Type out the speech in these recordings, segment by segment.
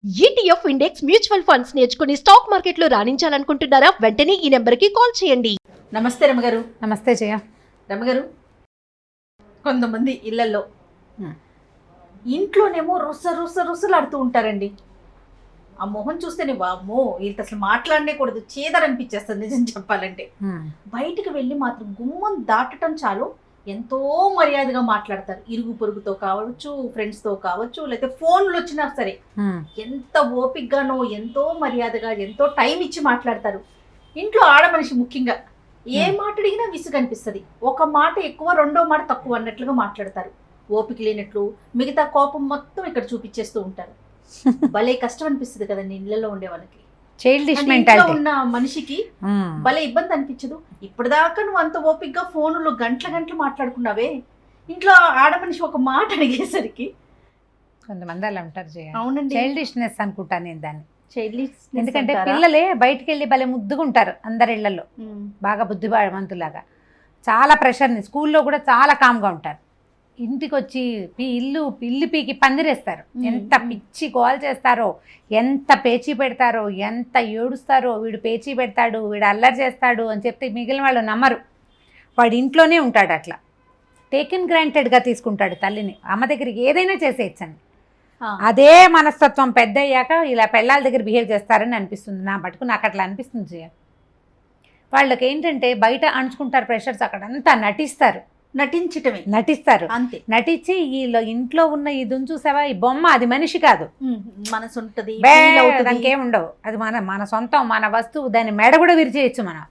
ETF index mutual funds నేర్చుకుని stock మార్కెట్లో రాణించాలనుకుంటున్నారా? వెంటనే ఈ నెంబర్కి కాల్ చేయండి. నమస్తే రమగారు. నమస్తే జయ. రమగారు, కొంతమంది ఇళ్లలో ఇంట్లోనేమో రుసలాడుతూ ఉంటారండి. ఆ మొహం చూస్తేనే వామ్మో వీళ్ళతో అసలు మాట్లాడనే కూడదు, చేదరనిపించేస్తుంది నిజం చెప్పాలంటే. బయటికి వెళ్ళి మాత్రం గుమ్మం దాటటం చాలు ఎంతో మర్యాదగా మాట్లాడతారు. ఇరుగు పొరుగుతో కావచ్చు, ఫ్రెండ్స్తో కావచ్చు, లేకపోతే ఫోన్లు వచ్చినా సరే ఎంత ఓపికగానో ఎంతో మర్యాదగా ఎంతో టైం ఇచ్చి మాట్లాడతారు. ఇంట్లో ఆడమనిషి ముఖ్యంగా ఏ మాట అడిగినా విసుగు అనిపిస్తుంది. ఒక మాట ఎక్కువ, రెండో మాట తక్కువ అన్నట్లుగా మాట్లాడతారు. ఓపిక లేనట్లు మిగతా కోపం మొత్తం ఇక్కడ చూపించేస్తూ ఉంటారు. భలే కష్టం అనిపిస్తుంది కదండి ఇళ్లలో ఉండే వాళ్ళకి. చైల్డిష్ మెంటాలిటీ ఉన్న మనిషికి భలే ఇబ్బంది అనిపించదు? ఇప్పటిదాకా నువ్వు అంత ఓపికగా ఫోన్లు గంటలు మాట్లాడుకున్నావే, ఇంట్లో ఆడమనిషి ఒక మాట అడిగేసరికి కొంతమంది అలా ఉంటారు జయ. అవునండి, చైల్డిష్నెస్ అనుకుంటాను నేను దాన్ని. చైల్డిష్ ఎందుకంటే పిల్లలే బయటికి వెళ్ళి భలే ముద్దుగా ఉంటారు అందరి ఇళ్లలో, బాగా బుద్ధిమంతులాగా. చాలా ప్రెషర్ని, స్కూల్లో కూడా చాలా కామ్గా ఉంటారు. ఇంటికి వచ్చి ఇల్లు పీకి పందిరేస్తారు. ఎంత పిచ్చి గోల్ చేస్తారో, ఎంత పేచీ పెడతారో, ఎంత ఏడుస్తారో. వీడు పేచీ పెడతాడు, వీడు అల్లరి చేస్తాడు అని చెప్తే మిగిలిన వాళ్ళు నమ్మరు. వాడు ఇంట్లోనే ఉంటాడు, అట్లా టేకెన్ గ్రాంటెడ్గా తీసుకుంటాడు తల్లిని. అమ్మ దగ్గరికి ఏదైనా చేసేయచ్చండి. అదే మనస్తత్వం పెద్ద అయ్యాక ఇలా పెళ్ళాల దగ్గర బిహేవ్ చేస్తారని అనిపిస్తుంది నా మటుకు. నాకు అట్లా అనిపిస్తుంది జయ. వాళ్ళకి ఏంటంటే బయట అణుచుకుంటారు ప్రెషర్స్, అక్కడంతా నటిస్తారు అంతే. నటించి ఇంట్లో ఉన్న ఇది చూసావా, ఈ బొమ్మ అది మనిషి కాదు, మనసు ఉంటుంది, దానికి ఏముండవు. అది మన సొంతం, మన వస్తువు. దాన్ని మెడ కూడా విరిచేయచ్చు మనం.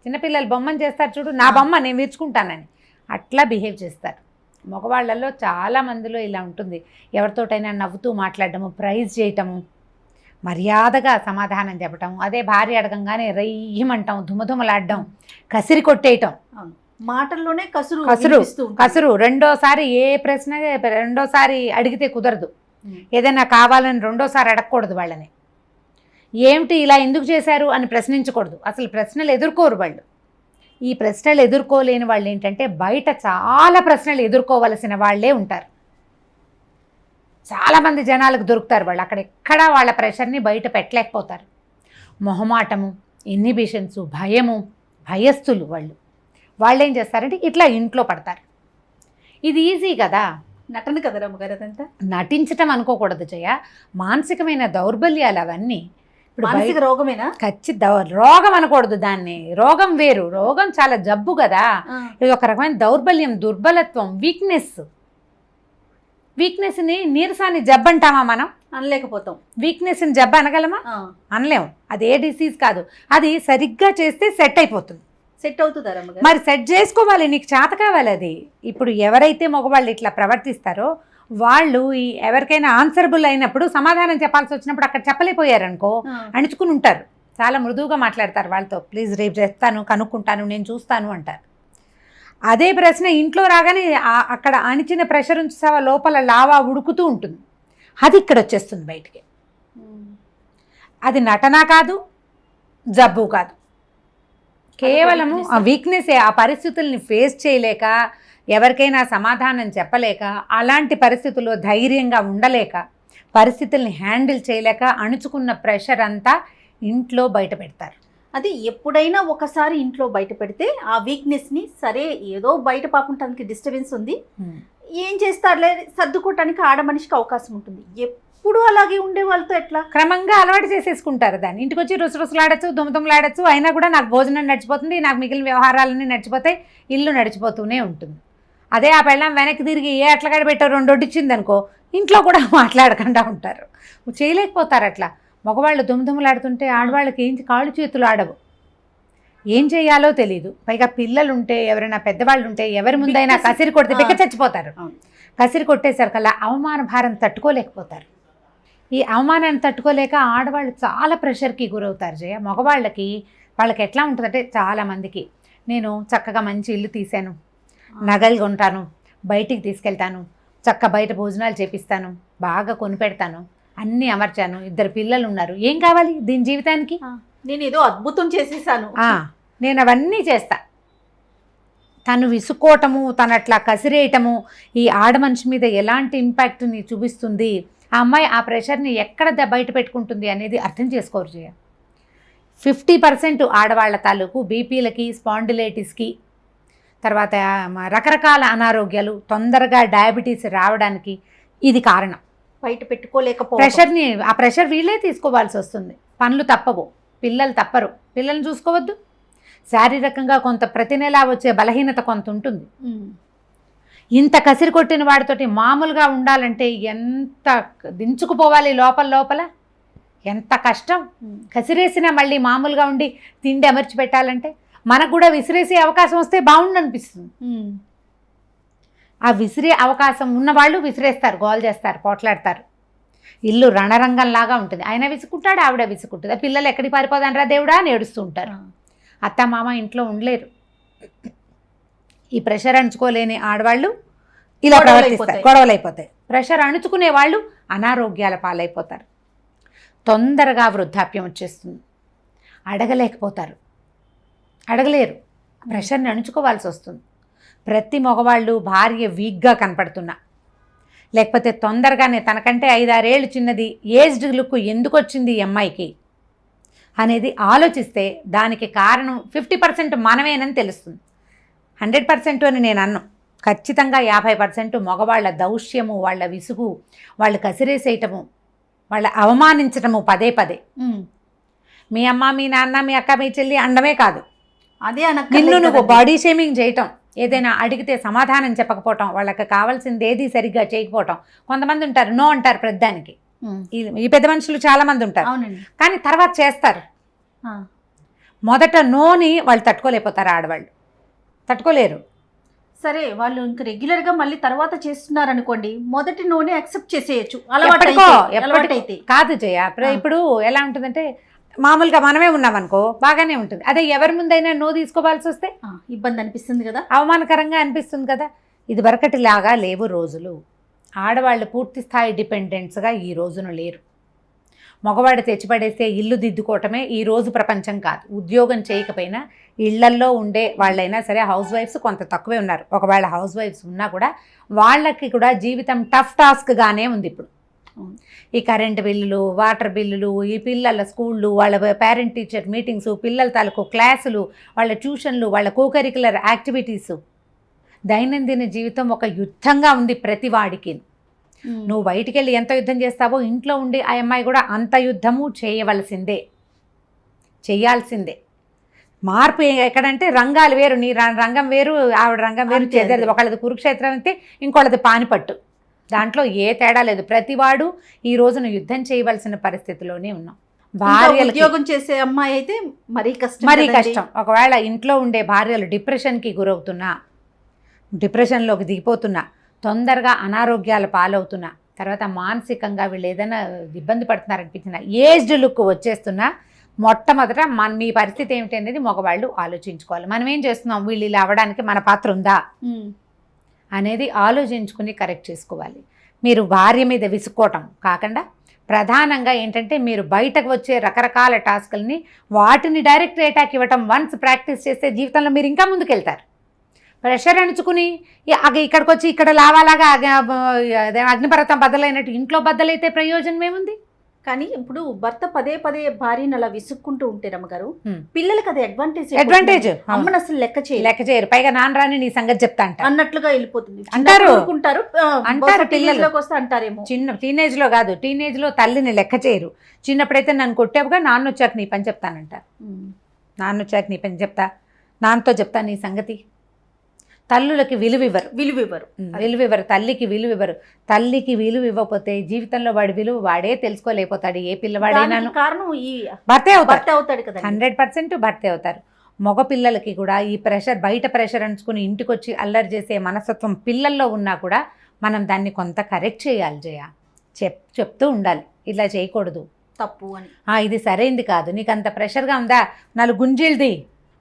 చిన్నపిల్లలు బొమ్మను చేస్తారు చూడు, నా బొమ్మ నేను విరుచుకుంటానని అట్లా బిహేవ్ చేస్తారు. మగవాళ్ళల్లో చాలా మందిలో ఇలా ఉంటుంది. ఎవరితోటైనా నవ్వుతూ మాట్లాడటము, ప్రైజ్ చేయటము, మర్యాదగా సమాధానం చెప్పటం. అదే భార్య అడగంగానే రయ్యమంటాం, దుమదుమలాడడం, కసిరి కొట్టేయటం. మాటల్లోనే కసురు. రెండోసారి ఏ ప్రశ్న రెండోసారి అడిగితే కుదరదు. ఏదైనా కావాలని రెండోసారి అడగకూడదు వాళ్ళని. ఏమిటి ఇలా ఎందుకు చేశారు అని ప్రశ్నించకూడదు. అసలు ప్రశ్నలు ఎదుర్కోరు వాళ్ళు. ఈ ప్రశ్నలు ఎదుర్కోలేని వాళ్ళు ఏంటంటే బయట చాలా ప్రశ్నలు ఎదుర్కోవలసిన వాళ్ళే ఉంటారు. చాలామంది జనాలకు దొరుకుతారు వాళ్ళు. అక్కడెక్కడా వాళ్ళ ప్రెషర్ని బయట పెట్టలేకపోతారు. మొహమాటము, ఇన్హిబిషన్స్, భయము, భయస్థులు వాళ్ళు ఏం చేస్తారంటే ఇట్లా ఇంట్లో పడతారు. ఇది ఈజీ కదా, నటన కదా రమ్మగారు. అదంతా నటించటం అనుకోకూడదు జయ. మానసికమైన దౌర్బల్యాలు అవన్నీ. ఇప్పుడు మానసిక రోగమేనా? రోగం అనకూడదు దాన్ని. రోగం వేరు, రోగం చాలా జబ్బు కదా. ఇది ఒక రకమైన దౌర్బల్యం, దుర్బలత్వం, వీక్నెస్ని, నీరసాన్ని జబ్బు అంటామా మనం? అనలేకపోతాం. వీక్నెస్ని జబ్బు అనగలమా? అనలేము. అది ఏ డిసీజ్ కాదు. అది సరిగ్గా చేస్తే సెట్ అయిపోతుంది. సెట్ అవుతుందా? మరి సెట్ చేసుకోవాలి, నీకు చేత కావాలి అది. ఇప్పుడు ఎవరైతే మగవాళ్ళు ఇట్లా ప్రవర్తిస్తారో వాళ్ళు ఎవరికైనా ఆన్సరబుల్ అయినప్పుడు, సమాధానం చెప్పాల్సి వచ్చినప్పుడు అక్కడ చెప్పలేకపోయారనుకో, అణుచుకుని ఉంటారు. చాలా మృదువుగా మాట్లాడతారు వాళ్ళతో. ప్లీజ్ రేపు చేస్తాను, కనుక్కుంటాను, నేను చూస్తాను అంటారు. అదే ప్రశ్న ఇంట్లో రాగానే అక్కడ అణిచిన ప్రెషర్ ఉంచావా లోపల లావా ఉడుకుతూ ఉంటుంది. అది ఇక్కడ వచ్చేస్తుంది బయటికి. అది నటన కాదు, జబ్బు కాదు, కేవలము ఆ వీక్నెసే. ఆ పరిస్థితుల్ని ఫేస్ చేయలేక, ఎవరికైనా సమాధానం చెప్పలేక, అలాంటి పరిస్థితుల్లో ధైర్యంగా ఉండలేక, పరిస్థితుల్ని హ్యాండిల్ చేయలేక అణుచుకున్న ప్రెషర్ అంతా ఇంట్లో బయట పెడతారు. అది ఎప్పుడైనా ఒకసారి ఇంట్లో బయట పెడితే ఆ వీక్నెస్ని, సరే ఏదో బయట పాపం తనకి డిస్టర్బెన్స్ ఉంది, ఏం చేస్తారులే సర్దుకోవటానికి ఆడమనిషికి అవకాశం ఉంటుంది. ఎప్పుడు అలాగే ఉండే వాళ్ళతో ఎట్లా? క్రమంగా అలవాటు చేసేసుకుంటారు దాన్ని. ఇంటికి వచ్చి రుసరుసలాడచ్చు, దుమదుమలాడచ్చు, అయినా కూడా నాకు భోజనం నడిచిపోతుంది, నాకు మిగిలిన వ్యవహారాలన్నీ నడిచిపోతాయి, ఇల్లు నడిచిపోతూనే ఉంటుంది. అదే ఆ పెళ్ళం వెనక్కి తిరిగి ఏ అట్లగాడ పెట్టారు రెండు వడ్డిచ్చింది అనుకో, ఇంట్లో కూడా మాట్లాడకుండా ఉంటారు. చేయలేకపోతారు అట్లా. మగవాళ్ళు దుమదుమలాడుతుంటే ఆడవాళ్ళకి ఏంటి కాళ్ళు చేతులు ఆడవు, ఏం చేయాలో తెలియదు. పైగా పిల్లలుంటే, ఎవరైనా పెద్దవాళ్ళు ఉంటే, ఎవరి ముందైనా కసిరి కొడితే బిక్క చచ్చిపోతారు. కసిరి కొట్టేసరికల్లా అవమాన భారం తట్టుకోలేకపోతారు. ఈ అవమానాన్ని తట్టుకోలేక ఆడవాళ్ళు చాలా ప్రెషర్కి గురవుతారు జయ. మగవాళ్ళకి వాళ్ళకి ఎట్లా ఉంటుందంటే, చాలామందికి నేను చక్కగా మంచి ఇల్లు తీశాను, నగలు కొంటాను, బయటికి తీసుకెళ్తాను, బయట భోజనాలు చేపిస్తాను, బాగా కొనిపెడతాను, అన్నీ అమర్చాను, 2 పిల్లలు ఉన్నారు, ఏం కావాలి దీని జీవితానికి? నేను ఏదో అద్భుతం చేసేసాను, నేను అవన్నీ చేస్తా. తను విసుకోవటము, తను అట్లా కసిరేయటము ఈ ఆడమనిషి మీద ఎలాంటి ఇంపాక్ట్ని చూపిస్తుంది ఆ అమ్మాయి ఆ ప్రెషర్ని ఎక్కడ బయట పెట్టుకుంటుంది అనేది అర్థం చేసుకోరు జయ. 50% ఆడవాళ్ల తాలూకు బీపీలకి, స్పాండిలైటిస్కి, తర్వాత రకరకాల అనారోగ్యాలు, తొందరగా డయాబెటీస్ రావడానికి ఇది కారణం. బయట పెట్టుకోలేకపోవడం. ప్రెషర్ని, ఆ ప్రెషర్ వీళ్ళే తీసుకోవాల్సి వస్తుంది. పనులు తప్పవు, పిల్లలు తప్పరు, పిల్లల్ని చూసుకోవద్దు. శారీరకంగా కొంత ప్రతి నెలా వచ్చే బలహీనత కొంత ఉంటుంది. ఇంత కసిరి కొట్టిన వాడితోటి మామూలుగా ఉండాలంటే ఎంత దించుకుపోవాలి లోపల, ఎంత కష్టం. కసిరేసినా మళ్ళీ మామూలుగా ఉండి తిండి అమర్చి పెట్టాలంటే మనకు కూడా విసిరేసే అవకాశం వస్తే బాగుండు అనిపిస్తుంది. ఆ విసిరే అవకాశం ఉన్నవాళ్ళు విసిరేస్తారు, గోల్ చేస్తారు, పోట్లాడతారు. ఇల్లు రణరంగంలాగా ఉంటుంది. ఆయన విసుకుంటాడు, ఆవిడ విసుకుంటుంది. పిల్లలు ఎక్కడికి పారిపోదానరా దేవుడా అని ఏడుస్తూ ఉంటారు. అత్త మామ ఇంట్లో ఉండలేరు. ఈ ప్రెషర్ అణుచుకోలేని ఆడవాళ్ళు ఇలా ప్రవర్తిస్తారు, గొడవలు అయిపోతాయి. ప్రెషర్ అణుచుకునే వాళ్ళు అనారోగ్యాల పాలైపోతారు. తొందరగా వృద్ధాప్యం వచ్చేస్తుంది. అడగలేకపోతారు, అడగలేరు, ప్రెషర్ని అణుచుకోవాల్సి వస్తుంది. ప్రతి మగవాళ్ళు భార్య వీక్గా కనపడుతున్నా, లేకపోతే తొందరగానే తనకంటే 5-6 ఏళ్ళు చిన్నది ఏజ్డ్ లుక్ ఎందుకు వచ్చింది ఈ అమ్మాయికి అనేది ఆలోచిస్తే దానికి కారణం 50% మనమేనని తెలుస్తుంది. 100% అని నేను అన్నాను. ఖచ్చితంగా 50% మగవాళ్ళ దౌష్యము, వాళ్ళ విసుగు, వాళ్ళు కసిరేసేయటము, వాళ్ళ అవమానించటము పదే పదే. మీ అమ్మ, మీ నాన్న, మీ అక్క, మీ చెల్లి అండమే కాదు, అదే నిన్ను నువ్వు బాడీ షేమింగ్ చేయటం, ఏదైనా అడిగితే సమాధానం చెప్పకపోవటం, వాళ్ళకి కావాల్సింది ఏది సరిగ్గా చేయకపోవటం. కొంతమంది ఉంటారు నో అంటారు ప్రతిదానికి. ఈ పెద్ద మనుషులు చాలా మంది ఉంటారు, కానీ తర్వాత చేస్తారు. మొదట నోని వాళ్ళు తట్టుకోలేకపోతారు, ఆడవాళ్ళు తట్టుకోలేరు. సరే, వాళ్ళు ఇంకా రెగ్యులర్గా మళ్ళీ తర్వాత చేస్తున్నారు అనుకోండి, మొదటి నూనె యాక్సెప్ట్ చేసేయచ్చు. ఎప్పటికైతే కాదు జయ. ఇప్పుడు ఎలా ఉంటుందంటే మామూలుగా మనమే ఉన్నామనుకో బాగానే ఉంటుంది. అదే ఎవరి ముందైనా నో తీసుకోవాల్సి వస్తే ఇబ్బంది అనిపిస్తుంది కదా, అవమానకరంగా అనిపిస్తుంది కదా. ఇది వరకటిలాగా లేవు రోజులు. ఆడవాళ్ళు పూర్తి స్థాయి డిపెండెంట్స్గా ఈ రోజున లేరు. మగవాడు తెచ్చిపడేస్తే ఇల్లు దిద్దుకోవటమే ఈ రోజు ప్రపంచం కాదు. ఉద్యోగం చేయకపోయినా ఇళ్లల్లో ఉండే వాళ్ళైనా సరే, హౌస్ వైఫ్స్ కొంత తక్కువే ఉన్నారు. ఒకవేళ హౌస్ వైఫ్స్ ఉన్నా కూడా వాళ్ళకి కూడా జీవితం టఫ్ టాస్క్గానే ఉంది ఇప్పుడు. ఈ కరెంటు బిల్లులు, వాటర్ బిల్లులు, ఈ పిల్లల స్కూళ్ళు, వాళ్ళ పేరెంట్ టీచర్ మీటింగ్స్, పిల్లల తాలూకు క్లాసులు, వాళ్ళ ట్యూషన్లు, వాళ్ళ కోకరికులర్ యాక్టివిటీసు, దైనందిన జీవితం ఒక యుద్ధంగా ఉంది ప్రతి వాడికి. నువ్వు బయటికి వెళ్ళి ఎంత యుద్ధం చేస్తావో ఇంట్లో ఉండి ఆ అమ్మాయి కూడా అంత యుద్ధము చేయవలసిందే, చేయాల్సిందే. మార్పు ఎక్కడంటే రంగాలు వేరు, నీ రంగం వేరు, ఆవిడ రంగం వేరు చేసేది. ఒకళ్ళది కురుక్షేత్రం అయితే ఇంకోళ్ళది పానిపట్టు. దాంట్లో ఏ తేడా లేదు. ప్రతివాడు ఈ రోజున యుద్ధం చేయవలసిన పరిస్థితిలోనే ఉన్నాం. భార్యలు ఉద్యోగం చేసే అమ్మాయి అయితే మరీ కష్టం. ఒకవేళ ఇంట్లో ఉండే భార్యలు డిప్రెషన్కి గురవుతున్నా, డిప్రెషన్లోకి దిగిపోతున్నా, తొందరగా అనారోగ్యాల పాలవుతున్నా, తర్వాత మానసికంగా వీళ్ళు ఏదైనా ఇబ్బంది పడుతున్నారనిపించిన, ఏజ్డ్ లుక్ వచ్చేస్తున్నా, మొట్టమొదట మీ పరిస్థితి ఏమిటి అనేది మగవాళ్ళు ఆలోచించుకోవాలి. మనం ఏం చేస్తున్నాం, వీళ్ళు ఇలా అవ్వడానికి మన పాత్ర ఉందా అనేది ఆలోచించుకుని కరెక్ట్ చేసుకోవాలి. మీరు భార్య మీద విసుక్కోవటం కాకుండా ప్రధానంగా ఏంటంటే మీరు బయటకు వచ్చే రకరకాల టాస్కుల్ని వాటిని డైరెక్ట్ అటాక్ ఇవ్వటం వన్స్ ప్రాక్టీస్ చేస్తే జీవితంలో మీరు ఇంకా ముందుకెళ్తారు. ప్రెషర్ అణుచుకుని ఇక్కడికి వచ్చి ఇక్కడ లావాలాగా అగ్నిపర్వతం బద్దలైనట్టు ఇంట్లో బద్దలైతే ప్రయోజనం ఏముంది? కానీ ఇప్పుడు భర్త పదే పదే భార్యను అలా విసుక్కుంటూ ఉంటే రమ్మగారు, పిల్లలకి అది అడ్వాంటేజ్. అమ్మని అసలు లెక్క చేయరు. పైగా నాన్న రాని నీ సంగతి చెప్తా అన్నట్లుగా వెళ్ళిపోతుంది అంటారు. పిల్లల్లోకి వస్తే అంటారేమో. చిన్న టీనేజ్ లో కాదు, టీనేజ్ లో తల్లిని లెక్క చేయరు. చిన్నప్పుడైతే నన్ను కొట్టావుగా, నాన్న వచ్చాక నీ పని చెప్తానంటారు. నాన్న వచ్చాక నీ పని చెప్తా, నాన్నతో చెప్తాను నీ సంగతి. తల్లులకి విలువివ్వరు, తల్లికి విలువివ్వరు. తల్లికి విలువ ఇవ్వకపోతే జీవితంలో వాడి విలువ వాడే తెలుసుకోలేకపోతాడు. ఏ పిల్లవాడైనా కారణం ఈ భర్తే అవుతాడు కదా, 100% భర్తే అవుతారు. మగ పిల్లలకి కూడా ఈ ప్రెషర్, బయట ప్రెషర్ అంచుకుని ఇంటికి వచ్చి అల్లరి చేసే మనస్తత్వం పిల్లల్లో ఉన్నా కూడా మనం దాన్ని కొంత కరెక్ట్ చేయాలి. చెప్తూ ఉండాలి, ఇలా చేయకూడదు, తప్పు అని. ఇది సరైంది కాదు, నీకు అంత ప్రెషర్గా ఉందా, 4 గుంజీలది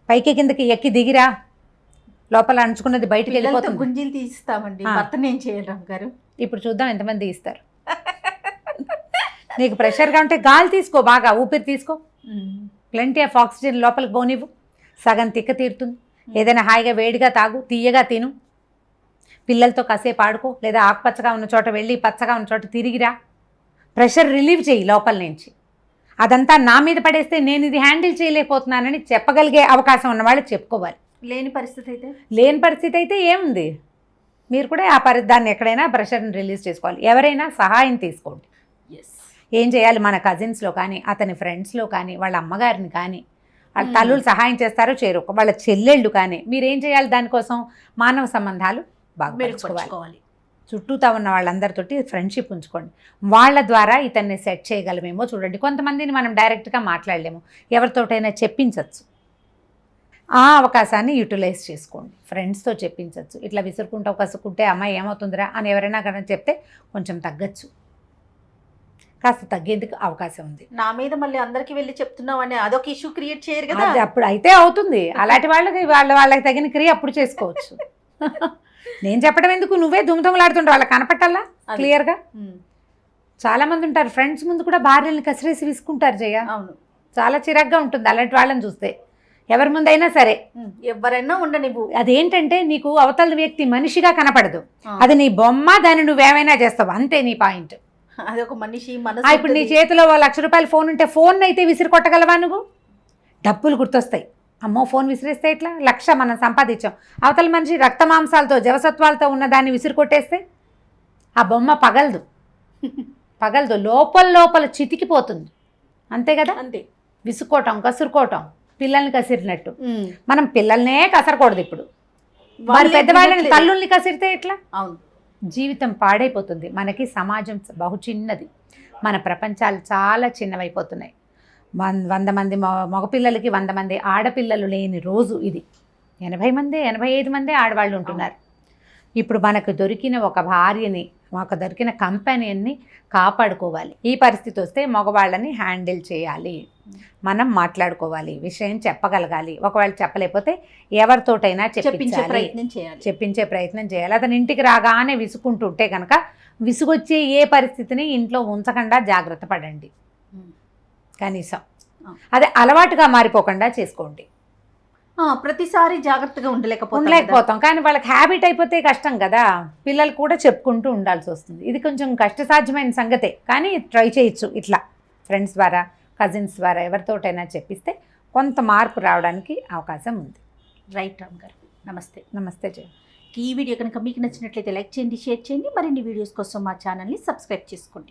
పైకి కిందకి ఎక్కి దిగిరా, లోపల అంచుకున్నది బయటకు వెళ్ళిపోతుంది. గుంజీలు తీస్తామండి, భర్తను ఏం చేయడం గారు. ఇప్పుడు చూద్దాం ఎంతమంది ఇస్తారు. నీకు ప్రెషర్గా ఉంటే గాలి తీసుకో, బాగా ఊపిరి తీసుకో, ప్లెంటీ ఆఫ్ ఆక్సిజన్ లోపలికి పోనివ్వు, సగం తిక్క తీరుతుంది. ఏదైనా హాయిగా వేడిగా తాగు, తీయగా తిను, పిల్లలతో కాసేపు ఆడుకో, లేదా ఆకుపచ్చగా ఉన్న చోట వెళ్ళి పచ్చగా ఉన్న చోట తిరిగిరా. ప్రెషర్ రిలీవ్ చేయి లోపల నుంచి. అదంతా నా మీద పడేస్తే నేను ఇది హ్యాండిల్ చేయలేకపోతున్నానని చెప్పగలిగే అవకాశం ఉన్న వాళ్ళు చెప్పుకోవాలి. లేని పరిస్థితి అయితే ఏముంది, మీరు కూడా దాన్ని ఎక్కడైనా ప్రెషర్ని రిలీజ్ చేసుకోవాలి. ఎవరైనా సహాయం తీసుకోండి. ఏం చేయాలి, మన కజిన్స్లో కానీ అతని ఫ్రెండ్స్లో కానీ వాళ్ళ అమ్మగారిని కానీ వాళ్ళ తల్లులు సహాయం చేస్తారో చేయరు, వాళ్ళ చెల్లెళ్ళు కానీ మీరేం చేయాలి, దానికోసం మానవ సంబంధాలు బాగా మెరుగుపరుచుకోవాలి. చుట్టూతా ఉన్న వాళ్ళందరితోటి ఫ్రెండ్షిప్ ఉంచుకోండి. వాళ్ళ ద్వారా ఇతన్ని సెట్ చేయగలమేమో చూడండి. కొంతమందిని మనం డైరెక్ట్గా మాట్లాడలేము, ఎవరితోటైనా చెప్పించవచ్చు. ఆ అవకాశాన్ని యూటిలైజ్ చేసుకోండి. ఫ్రెండ్స్తో చెప్పించవచ్చు. ఇట్లా విసురుకుంటూ కసుకుంటే అమ్మాయి ఏమవుతుందిరా అని ఎవరైనా కనుక చెప్తే కొంచెం తగ్గచ్చు, కాస్త తగ్గేందుకు అవకాశం ఉంది. నా మీద మళ్ళీ అందరికి వెళ్ళి చెప్తున్నావు అని అదొక ఇష్యూ క్రియేట్ చేయరు కదా. అది అప్పుడు అయితే అవుతుంది. అలాంటి వాళ్ళకి వాళ్ళకి తగిన క్రియ అప్పుడు చేసుకోవచ్చు. నేను చెప్పడం ఎందుకు, నువ్వే దుమ్దుమలాడుతుంటావు, వాళ్ళకి కనపట్టాలా క్లియర్గా. చాలా మంది ఉంటారు ఫ్రెండ్స్ ముందు కూడా భార్యలను కసిరేసి విసుకుంటారు జయ. అవును, చాలా చిరాగ్గా ఉంటుంది అలాంటి వాళ్ళని చూస్తే. ఎవరి ముందైనా సరే, ఎవరైనా ఉండనివ్వు. అదేంటంటే నీకు అవతల వ్యక్తి మనిషిగా కనపడదు, అది నీ బొమ్మ, దాన్ని నువ్వేమైనా చేస్తావు అంతే, నీ పాయింట్. అది ఒక మనిషి. ఇప్పుడు నీ చేతిలో ₹1,00,000 ఫోన్ ఉంటే ఫోన్ అయితే విసిరి కొట్టగలవా నువ్వు? డబ్బులు గుర్తొస్తాయి. అమ్మో ఫోన్ విసిరేస్తే ఇట్లా 1,00,000 మనం సంపాదించాం, అవతల మనిషి రక్త మాంసాలతో జవసత్వాలతో ఉన్న దాన్ని విసిరి కొట్టేస్తే ఆ బొమ్మ పగలదు, లోపల చితికిపోతుంది. అంతే కదా. అంతే. విసుకోవటం, కసురుకోవటం, పిల్లల్ని కసిరినట్టు. మనం పిల్లల్నే కసరకూడదు. ఇప్పుడు వారి పెద్దవాళ్ళని తల్లుల్ని కసిరితే ఎట్లా? అవును, జీవితం పాడైపోతుంది. మనకి సమాజం బహు చిన్నది, మన ప్రపంచాలు చాలా చిన్నవైపోతున్నాయి. 100 మంది మగపిల్లలకి 100 మంది ఆడపిల్లలు లేని రోజు ఇది. 80 మంది 85 మంది ఆడవాళ్ళు ఉంటున్నారు. ఇప్పుడు మనకు దొరికిన ఒక భార్యని, మాకు దొరికిన కంపెనీని కాపాడుకోవాలి. ఈ పరిస్థితి వస్తే మగవాళ్ళని హ్యాండిల్ చేయాలి, మనం మాట్లాడుకోవాలి, విషయం చెప్పగలగాలి. ఒకవేళ చెప్పలేకపోతే ఎవరితోటైనా చెప్పించే ప్రయత్నం చేయాలి. అతని ఇంటికి రాగానే విసుకుంటుంటే కనుక విసుగొచ్చే ఏ పరిస్థితిని ఇంట్లో ఉంచకుండా జాగ్రత్త పడండి. కనీసం అదే అలవాటుగా మారిపోకుండా చేసుకోండి. ప్రతిసారి జాగ్రత్తగా ఉండలేకపోతాం, కానీ వాళ్ళకి హ్యాబిట్ అయిపోతే కష్టం కదా. పిల్లలు కూడా చెప్పుకుంటూ ఉండాల్సి వస్తుంది. ఇది కొంచెం కష్టసాధ్యమైన సంగతే, కానీ ట్రై చేయొచ్చు. ఇట్లా ఫ్రెండ్స్ ద్వారా, కజిన్స్ ద్వారా ఎవరితోటైనా చెప్పిస్తే కొంత మార్పు రావడానికి అవకాశం ఉంది. రైట్ రామ్ గారు, నమస్తే జయ. ఈ వీడియో కనుక మీకు నచ్చినట్లయితే లైక్ చేయండి, షేర్ చేయండి. మరిన్ని వీడియోస్ కోసం మా ఛానల్ని సబ్స్క్రైబ్ చేసుకోండి.